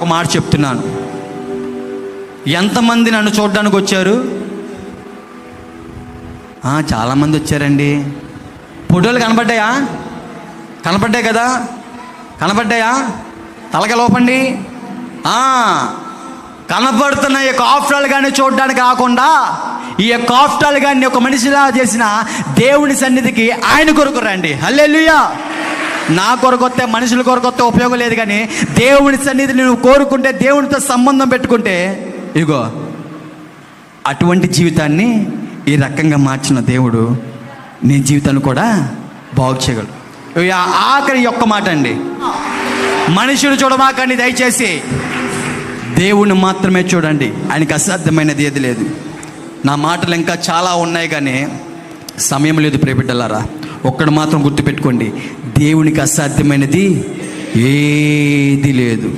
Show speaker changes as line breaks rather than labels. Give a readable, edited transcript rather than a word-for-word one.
ఒక మాట చెప్తున్నాను. ఎంతమంది నన్ను చూడడానికి వచ్చారు? చాలామంది వచ్చారండి. ఫోటోలు కనపడ్డాయా? కనపడ్డాయి కదా, కనపడ్డాయా? తలక లోపండి. కనపడుతున్న ఈ కాఫ్టాలు కానీ చూడడానికి కాకుండా ఈ కాఫ్టాలు కానీ ఒక మనిషిలా చేసిన దేవుని సన్నిధికి ఆయన కొరకు రండి. హల్లెలూయా. నా కొరకొస్తే, మనుషుల కొరకొస్తే ఉపయోగం లేదు, కానీ దేవుని సన్నిధిని నువ్వు కోరుకుంటే, దేవునితో సంబంధం పెట్టుకుంటే, ఇగో అటువంటి జీవితాన్ని ఈ రకంగా మార్చిన దేవుడు నీ జీవితాన్ని కూడా బాగు చేయగలడు. ఆఖరి ఒక్క మాట అండి, మనుషులు చూడమాకండి, దయచేసి దేవుణ్ణి మాత్రమే చూడండి. ఆయనకి అసాధ్యమైనది ఏది లేదు. నా మాటలు ఇంకా చాలా ఉన్నాయి, కానీ సమయం లేదు. ప్రియబిడ్డలారా, ఒక్కడు మాత్రం గుర్తుపెట్టుకోండి, దేవునికి అసాధ్యమైనది ఏది లేదు.